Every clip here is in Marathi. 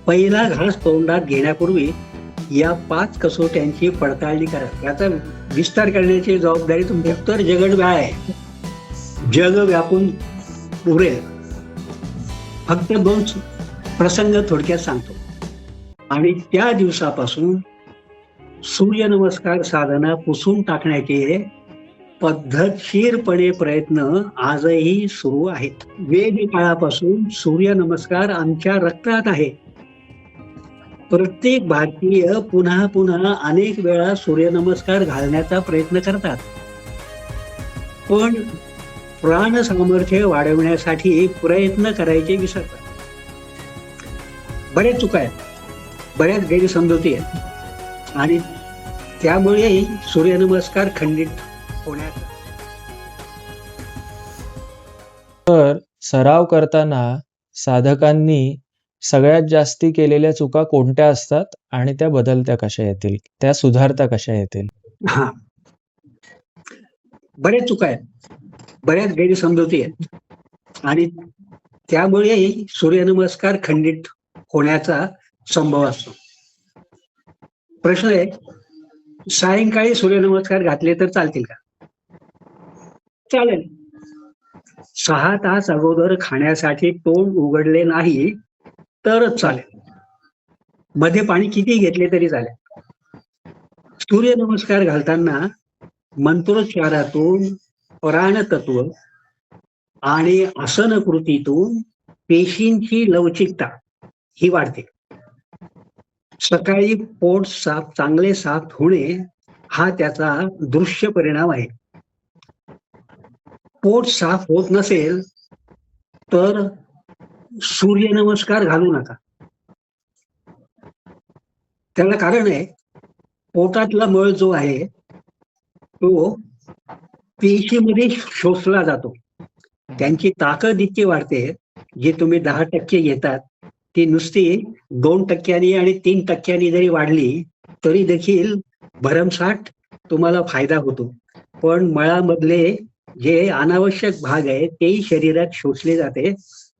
पहिला घास तोंडात घेण्यापूर्वी या 5 कसोट्यांची पडताळणी करा. याचा विस्तार करण्याची जबाबदारी तुमची. उत्तर जगडव्याळ आहे. जग व्यापून पुरेल. फक्त 2 प्रसंग थोडक्यात सांगतो. आणि त्या दिवसापासून सूर्यनमस्कार साधना पुसून टाकण्याचे पद्धतशीरपणे प्रयत्न आजही सुरू आहेत. वेद काळापासून सूर्यनमस्कार आमच्या रक्तात आहे. प्रत्येक भारतीय पुन्हा पुन्हा अनेक वेळा सूर्यनमस्कार घालण्याचा प्रयत्न करतात. पण प्राण सामर्थ्य वाढवण्यासाठी प्रयत्न करायचे विसरतात. बऱ्याच चुका आहेत, बऱ्याच गैरसमजुती आहेत आणि त्यामुळे सूर्यनमस्कार खंडित होण्याचा. तर सराव करताना साधकांनी सगळ्यात जास्ती केलेल्या चुका कोणत्या असतात आणि त्या बदलत्या कशा येतील, त्या सुधारता कशा येतील? हा, बऱ्याच चुका आहेत, बऱ्याच गैरसमजुती आहेत आणि त्यामुळे सूर्यनमस्कार खंडित होण्याचा संभव असतो. प्रश्न आहे, सायंकाळी सूर्यनमस्कार घातले तर चालतील का? चालेल. 6 तास अगोदर खाण्यासाठी तोंड उघडले नाही तरच चालेल. मध्ये पाणी किती घेतले तरी चालेल. सूर्यनमस्कार घालताना मंत्रोच्चारातून प्राणतत्व आणि आसन कृतीतून पेशींची लवचिकता ही वाढते. सकाळी पोट चांगले साफ होणे हा त्याचा दृश्य परिणाम आहे. पोट साफ होत नसेल तर सूर्यनमस्कार घालू नका. त्याला कारण आहे, पोटातला मळ जो आहे तो पेशीमध्ये शोषला जातो. त्यांची ताकद इतकी वाढते, जी तुम्ही 10% घेतात ती नुसती 2% आणि 3% जरी वाढली तरी देखील भरमसाठ तुम्हाला फायदा होतो. पण मळामधले जे अनावश्यक भाग आहे तेही शरीरात शोषले जाते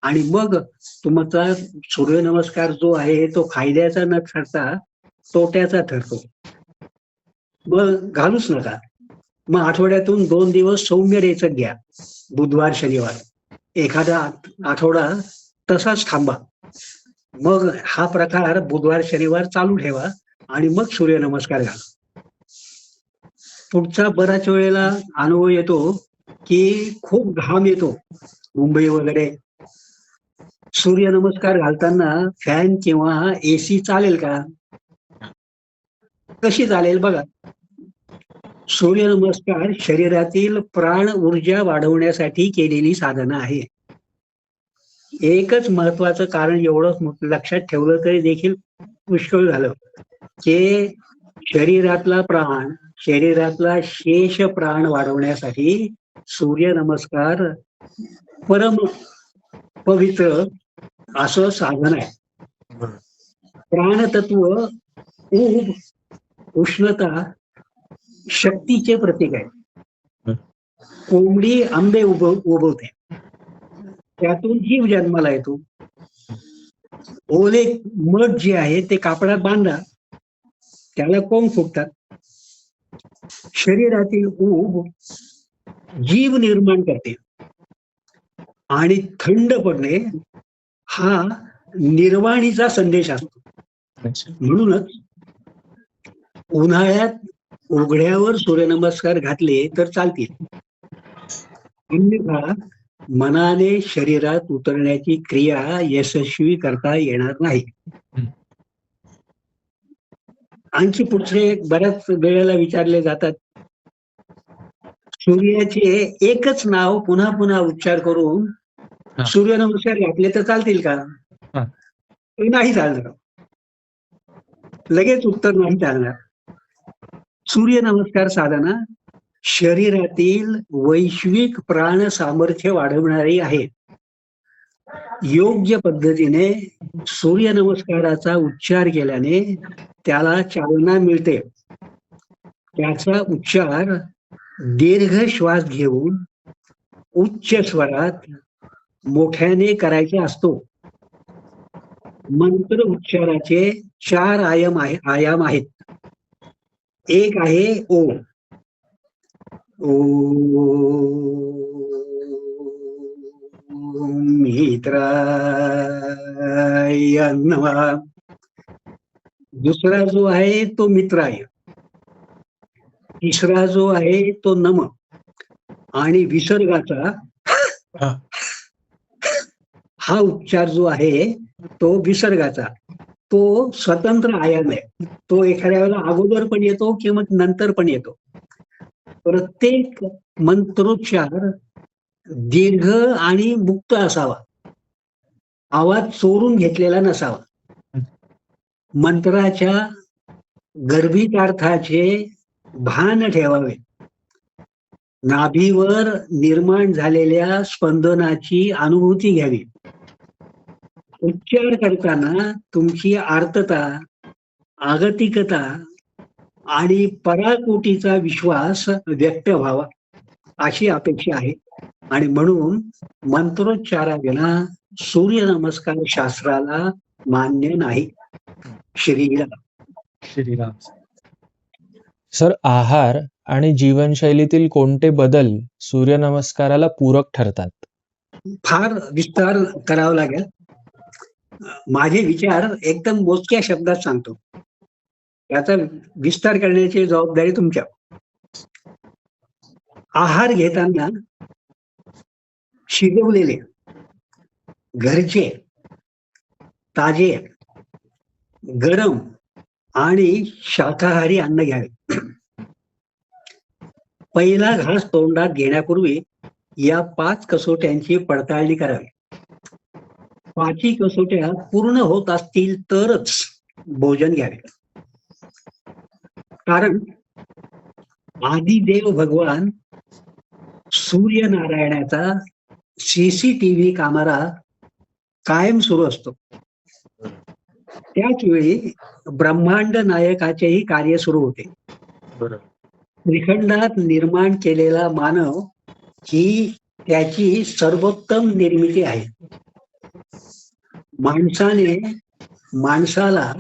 आणि मग तुमचा सूर्यनमस्कार जो आहे तो फायद्याचा न ठरता तोट्याचा ठरतो. मग घालूच नका. मग आठवड्यातून 2 दिवस सौम्य रेचक घ्या, बुधवार शनिवार. एखादा आठवडा तसाच थांबा. मग हा प्रकार बुधवार शनिवार चालू ठेवा आणि मग सूर्यनमस्कार घाला. पुढचा बऱ्याच वेळेला अनुभव येतो की खूप घाम येतो मुंबई वगैरे. सूर्यनमस्कार घालताना फॅन किंवा एसी चालेल का? कशी चालेल बघा. सूर्यनमस्कार शरीरातील प्राण ऊर्जा वाढवण्यासाठी केलेली साधना आहे. एकच महत्वाचं कारण एवढंच लक्षात ठेवलं तरी देखील पुष्कळ झालं की शरीरातला प्राण, शरीरातला शेष प्राण वाढवण्यासाठी सूर्यनमस्कार परम पवित्र असं साधन आहे. प्राणतत्व ऊब, उष्णता शक्तीचे प्रतीक आहे. कोंबडी आंबे उबवते, त्यातून जीव जन्माला येतो. ओले मठ जे आहे ते कापडात बांधा, त्याला कोंब फुटतात. शरीरातील ऊब जीव निर्माण करते आणि थंड पडणे हा निर्वाणीचा संदेश असतो. म्हणूनच उन्हाळ्यात उघड्यावर सूर्यनमस्कार घातले तर चालतील, अन्यथा मनाने शरीरात उतरण्याची क्रिया यशस्वी करता येणार नाही. आणखी पुढचे बऱ्याच वेळेला विचारले जातात, सूर्याचे एकच नाव पुन्हा पुन्हा उच्चार करून सूर्यनमस्कार घातले तर चालतील का? नाही चालणार. लगेच उत्तर नाही चालणार. सूर्यनमस्कार साधना शरीरातील वैश्विक प्राण सामर्थ्य वाढवणारी आहे. योग्य पद्धतीने सूर्यनमस्काराचा उच्चार केल्याने त्याला चालना मिळते. त्याचा उच्चार दीर्घ श्वास घेऊन उच्च स्वरात मोठ्याने करायचा असतो. मंत्र उच्चाराचे 4 आयाम आहेत. एक आहे ओम. ओम मित्राय नमः. दुसरा जो आहे तो मित्राय. तिसरा जो आहे तो नम. आणि विसर्गाचा हा उच्चार जो आहे तो विसर्गाचा तो स्वतंत्र आयाम आहे. तो एखाद्या वेळेला अगोदर पण येतो किंवा नंतर पण येतो. प्रत्येक मंत्रोच्चार दीर्घ आणि मुक्त असावा. आवाज चोरून घेतलेला नसावा. मंत्राच्या गर्भितार्थाचे भान ठेवावे. नाभीवर निर्माण झालेल्या स्पंदनाची अनुभूती घ्यावी. उच्चार करताना तुमची आर्तता, आगतिकता आणि पराकोटीचा विश्वास व्यक्त व्हावा अशी अपेक्षा आहे. आणि म्हणून मंत्रोच्चाराविना सूर्यनमस्कार शास्त्राला मान्य नाही. श्रीराम. श्रीराम. सर, आहार आणि जीवनशैलीतील कोणते बदल सूर्यनमस्काराला पूरक ठरतात? फार विस्तार करावा लागेल. माझे विचार एकदम मोजक्या शब्दात सांगतो. याचा विस्तार करण्याची जबाबदारी तुमच्या. आहार घेताना शिजवलेले, घरचे, ताजे, गरम आणि शाकाहारी अन्न घ्यावे. पहिला घास तोंडात घेण्यापूर्वी या 5 कसोट्यांची पडताळणी करावी. 5ही कसोट्या पूर्ण होत असतील तरच भोजन घ्यावे. कारण आदिदेव भगवान सूर्यनारायणाचा CCTV कॅमेरा कायम सुरू असतो. त्याच वेळी ब्रह्मांड नायकाचेही कार्य सुरू होते. श्रीखंडात निर्माण केलेला मानव ही त्याची सर्वोत्तम निर्मिती आहे. माणसाने माणसाला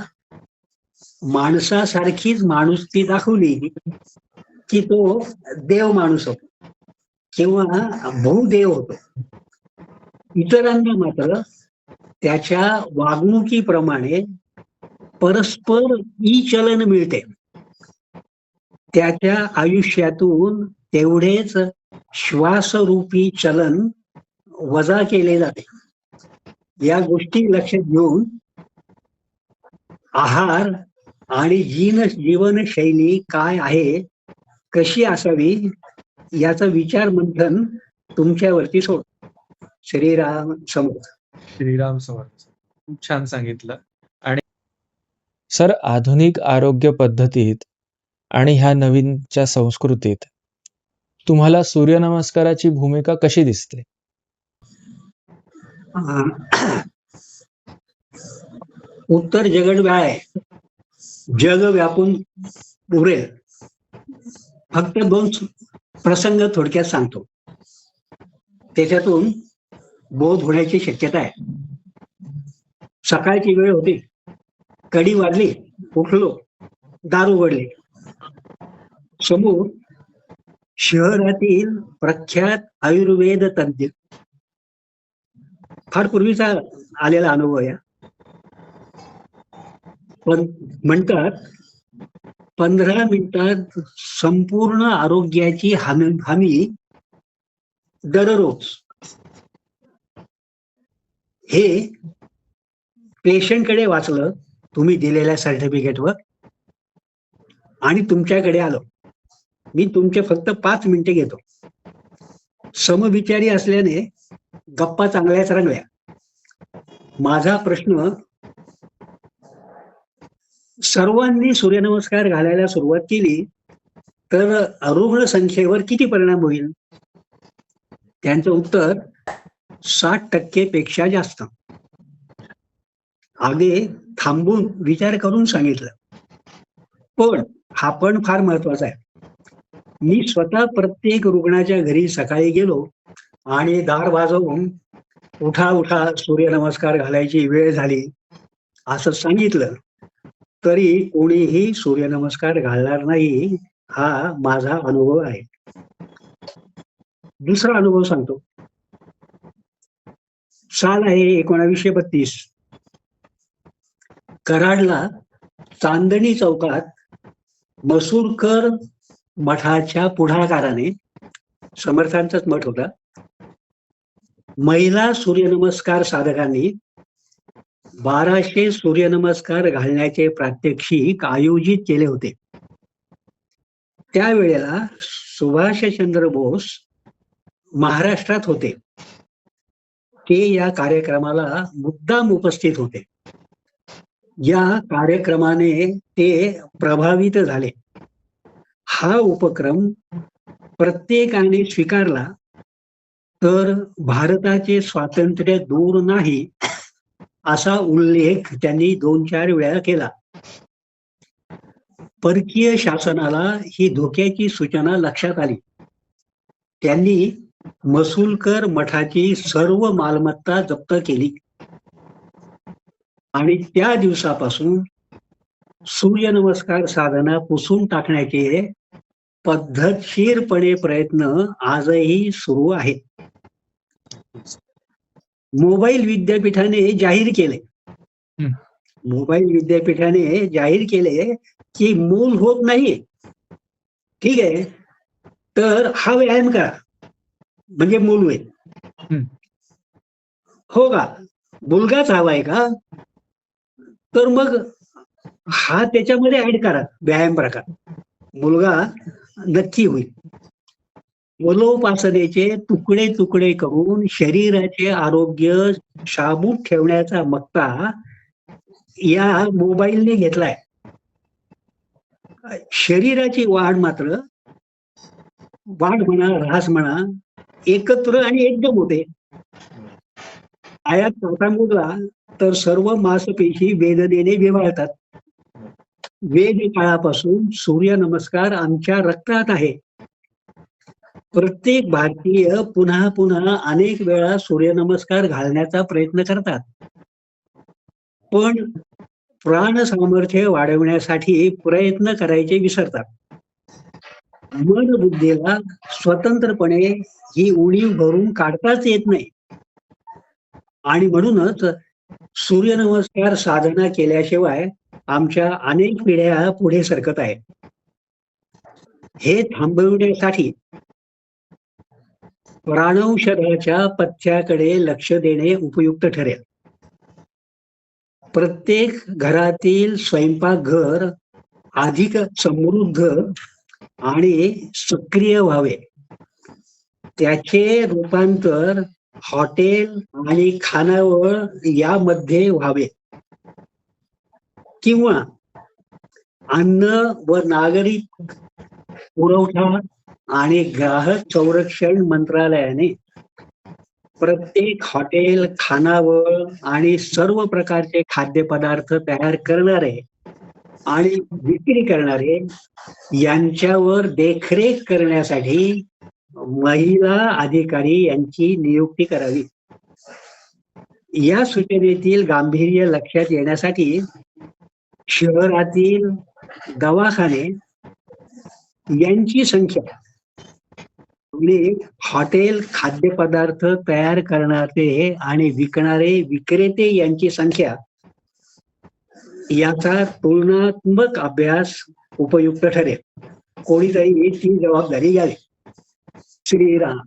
माणसासारखीच माणुसकी दाखवली की तो देव माणूस होतो किंवा भूदेव होतो. इतरांना मात्र त्याच्या वागणुकीप्रमाणे परस्पर चलन मिळते. त्याच्या आयुष्यातून तेवढेच श्वासरूपी चलन वजा केले जाते. या गोष्टी लक्षात घेऊन आहार आणि जीवनशैली काय आहे, कशी असावी याचा विचार मंथन तुमच्यावरती सोड. श्रीराम समर्थ. श्रीराम समर्थ. खूप छान सांगितलं. आणि सर, आधुनिक आरोग्य पद्धतीत आणि ह्या नवीनच्या संस्कृतीत तुम्हाला सूर्यनमस्काराची भूमिका कशी दिसते? उत्तर जगड जग व्यापून उरेल. फक्त 2 प्रसंग थोडक्यात सांगतो, त्याच्यातून बोध होण्याची शक्यता आहे. सकाळची वेळ होती, कडी वाजली, उठलो, दार उघडले. समोर शहरातील प्रख्यात आयुर्वेद तज्ञ, फार पूर्वीचा आलेला अनुभव या, पण म्हणतात 15 मिनिटात संपूर्ण आरोग्याची हमी दररोज. हे पेशंटकडे वाचलं तुम्ही दिलेल्या सर्टिफिकेटवर आणि तुमच्याकडे आलो. मी तुमचे फक्त 5 मिनिटे घेतो. समविचारी असल्याने गप्पा चांगल्याच रंगल्या. माझा प्रश्न, सर्वांनी सूर्यनमस्कार घालायला सुरुवात केली तर रुग्ण संख्येवर किती परिणाम होईल? त्यांचं उत्तर 60% पेक्षा जास्त. आगे थांबून विचार करून सांगितलं. पण हा पण फार महत्वाचा आहे. मी स्वतः प्रत्येक रुग्णाच्या घरी सकाळी गेलो आणि दार वाजवून उठा उठा सूर्यनमस्कार घालायची वेळ झाली असं सांगितलं तरी कोणीही सूर्यनमस्कार घालणार नाही, हा माझा अनुभव आहे. दुसरा अनुभव सांगतो. साल आहे 1932. कराडला चांदणी चौकात मसूरकर मठाच्या पुढाकाराने, समर्थांचाच मठ होता, महिला सूर्यनमस्कार साधकांनी 1200 सूर्यनमस्कार घालण्याचे प्रात्यक्षिक आयोजित केले होते. त्यावेळेला सुभाषचंद्र बोस महाराष्ट्रात होते. ते या कार्यक्रमाला मुद्दाम उपस्थित होते. या कार्यक्रमाने ते प्रभावित झाले. हा उपक्रम प्रत्येकाने स्वीकारला तर भारताचे स्वातंत्र्य दूर नाही, असा उल्लेख त्यांनी 2-4 वेळा केला. परकीय शासनाला ही धोक्याची सूचना लक्षात आली. त्यांनी मसूलकर मठाची सर्व मालमत्ता जप्त केली आणि त्या दिवसापासून सूर्यनमस्कार साधना पुसून टाकण्याचे पद्धतशीरपणे प्रयत्न आजही सुरू आहेत. मोबाईल विद्यापीठाने जाहीर केले की मूल होत नाही, ठीक आहे, तर हा व्यायाम करा म्हणजे मूल होईल. हो का? मुलगाच हवाय का? तर मग हा त्याच्यामध्ये ऍड करा व्यायाम प्रकार, मुलगा नक्की होईल. मूलोपासनेचे तुकडे तुकडे करून शरीराचे आरोग्य शाबूत ठेवण्याचा मक्ता या मोबाईलने घेतलाय. शरीराची वाढ मात्र, वाढ म्हणा ऱ्हास म्हणा, एकत्र आणि एकदम होते. आयात चौथा मुलगा तर सर्व मांसपेशी वेदनेने विव्हाळतात. वेद काळापासून सूर्यनमस्कार आमच्या रक्तात आहे. प्रत्येक भारतीय पुन्हा पुन्हा अनेक वेळा सूर्यनमस्कार घालण्याचा प्रयत्न करतात, पण प्राण सामर्थ्य वाढवण्यासाठी प्रयत्न करायचे विसरतात. मन बुद्धीला स्वतंत्रपणे ही उणीव भरून काढताच येत नाही आणि म्हणूनच सूर्यनमस्कार साधना केल्याशिवाय आमच्या अनेक पिढ्या पुढे सरकत आहेत. हे थांबवण्यासाठी प्राणौषधाच्या पथ्याकडे लक्ष देणे उपयुक्त ठरेल. प्रत्येक घरातील स्वयंपाकघर अधिक समृद्ध आणि सक्रिय व्हावे, त्याचे रूपांतर हॉटेल आणि खानावळ यामध्ये व्हावे, किंवा अन्न व नागरी पुरवठा आणि ग्राहक संरक्षण मंत्रालयाने प्रत्येक हॉटेल, खानावळ आणि सर्व प्रकारचे खाद्यपदार्थ तयार करणारे आणि विक्री करणारे यांच्यावर देखरेख करण्यासाठी महिला अधिकारी यांची नियुक्ती करावी. या सूचनेतील गांभीर्य लक्षात येण्यासाठी शहरातील दवाखाने यांची संख्या आणि हॉटेल, खाद्यपदार्थ तयार करणारे आणि विकणारे विक्रेते यांची संख्या याचा तुलनात्मक अभ्यास उपयुक्त ठरेल. कोणीतरी ती जबाबदारी घ्यावी. श्रीराम.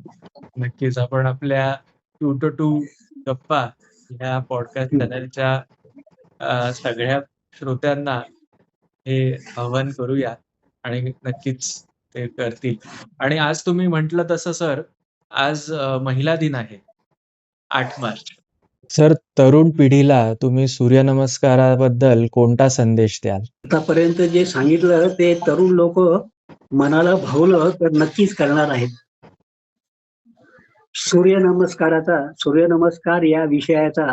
नक्कीच आपण आपल्या 2 to 2 गप्पा या पॉडकास्ट चॅनलच्या सगळ्या श्रोत्यांना हे आव्हान करूया आणि नक्कीच ते करतील. आणि आज तुम्ही म्हटलं तसं सर, आज महिला दिन आहे 8 मार्च. सर, तरुण पिढीला तुम्ही सूर्यनमस्काराबद्दल कोणता संदेश द्याल? आतापर्यंत जे सांगितलं ते तरुण लोक मनाला भावलं तर नक्कीच करणार आहेत. सूर्यनमस्कार या विषयाचा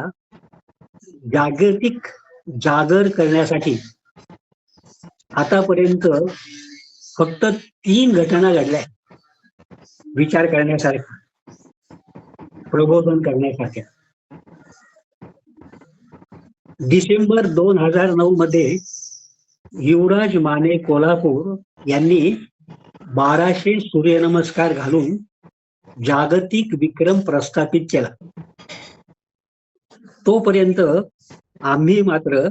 जागतिक जागर करण्यासाठी आतापर्यंत फक्त 3 घटना घडल्या विचार करण्यासारख्या, प्रबोधन करण्यासारख्या. डिसेंबर 2009 मध्ये युवराज माने कोल्हापूर यांनी 1200 सूर्यनमस्कार घालून जागतिक विक्रम प्रस्थापित केला. तोपर्यंत आम्ही मात्र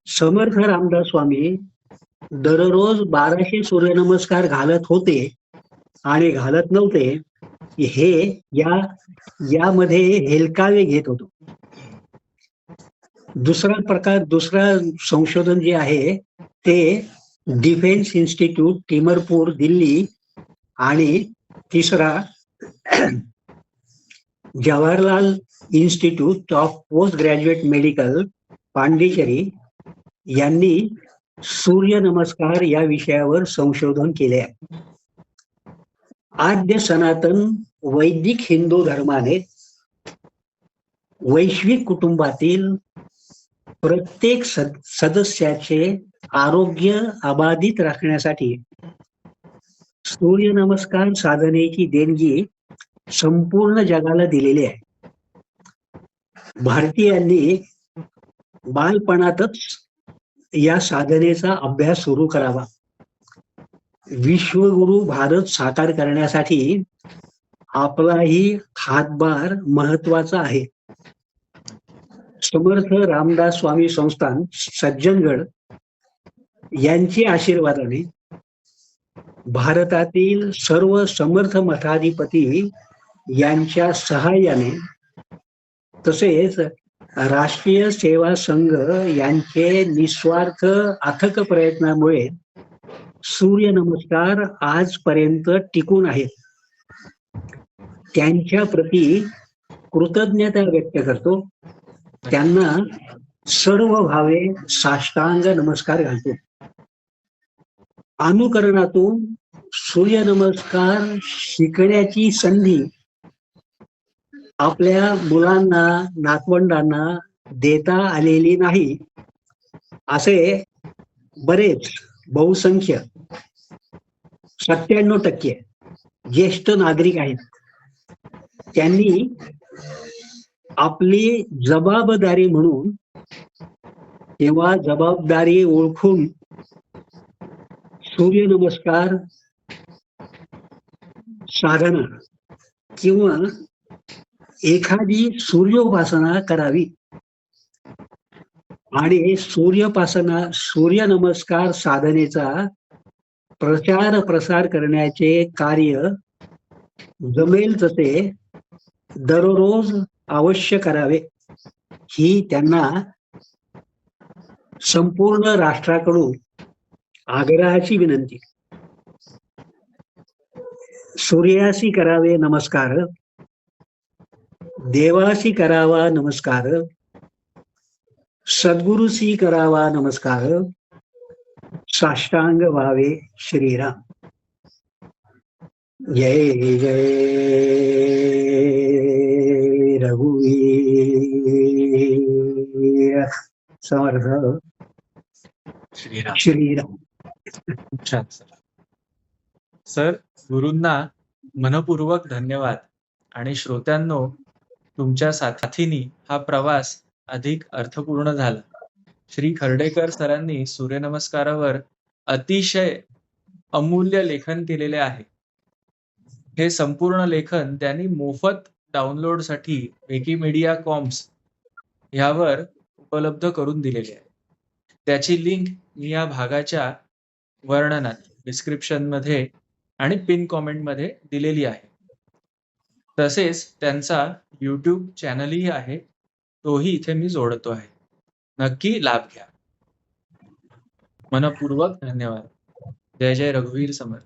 समर्थ रामदास स्वामी दररोज 1200 सूर्यनमस्कार घालत होते आणि घालत नव्हते हे यामध्ये हेलकावे घेत होतो. दुसरा संशोधन जे आहे ते डिफेन्स इन्स्टिट्यूट टिमरपूर दिल्ली आणि तिसरा Jawaharlal institute of post graduate medical Pondicherry यांनी सूर्य नमस्कार या विषयावर संशोधन केले आहे. आद्य सनातन वैदिक हिंदू धर्माने वैश्विक कुटुंबातील प्रत्येक सदस्याचे आरोग्य अबाधित राखण्यासाठी सूर्यनमस्कार साधनेची देणगी संपूर्ण जगाला दिलेली आहे. भारतीयांनी बालपणातच या साधनेचा अभ्यास सुरू करावा. विश्वगुरु भारत साकार करण्यासाठी आपलाही हातभार महत्वाचा आहे. समर्थ रामदास स्वामी संस्थान सज्जनगड यांच्या आशीर्वादाने भारतातील सर्व समर्थ मठाधिपती यांच्या सहाय्याने तसेच राष्ट्रीय सेवा संघ यांचे निस्वार्थ अथक प्रयत्नामुळे सूर्य नमस्कार आजपर्यंत टिकून आहेत. त्यांच्या प्रती कृतज्ञता व्यक्त करतो. त्यांना सर्व भावे साष्टांग नमस्कार घालतो. अनुकरणातून सूर्य नमस्कार शिकण्याची संधी आपल्या मुलांना नातवंडांना देता आलेली नाही असे बरेच बहुसंख्य 97% ज्येष्ठ नागरिक आहेत. त्यांनी आपली जबाबदारी म्हणून किंवा जबाबदारी ओळखून सूर्यनमस्कार साधना किंवा एखादी सूर्योपासना करावी आणि सूर्यनमस्कार साधनेचा प्रचार प्रसार करण्याचे कार्य जमेल तसे दररोज अवश्य करावे ही त्यांना संपूर्ण राष्ट्राकडून आग्रहाची विनंती. सूर्यासी करावे नमस्कार, देवासी करावा नमस्कार, सद्गुरुसी करावा नमस्कार, साष्टांग व्हावे श्रीराम. जय जय रघुवीर समर्थ श्रीराम. श्रीराम. छान सर. गुरूंना मनपूर्वक धन्यवाद. आणि श्रोत्यांनो, तुमच्या साथीने हा प्रवास अधिक अर्थपूर्ण झाला. श्री खर्डेकर सरांनी सूर्यनमस्कारावर अतिशय अमूल्य लेखन केलेले आहे. हे संपूर्ण लेखन त्यांनी मोफत डाउनलोडसाठी विकिमीडिया कॉम्स ह्यावर उपलब्ध करून दिलेले आहे. त्याची लिंक मी या भागाच्या वर्णनात, डिस्क्रिप्शन मध्ये आणि पिन कॉमेंट मध्ये दिलेली आहे. तसेच त्यांचा YouTube चॅनलही आहे, तोही इथे मी जोडतो आहे. नक्की लाभ घ्या. मनपूर्वक धन्यवाद. जय जय रघुवीर समर्थ.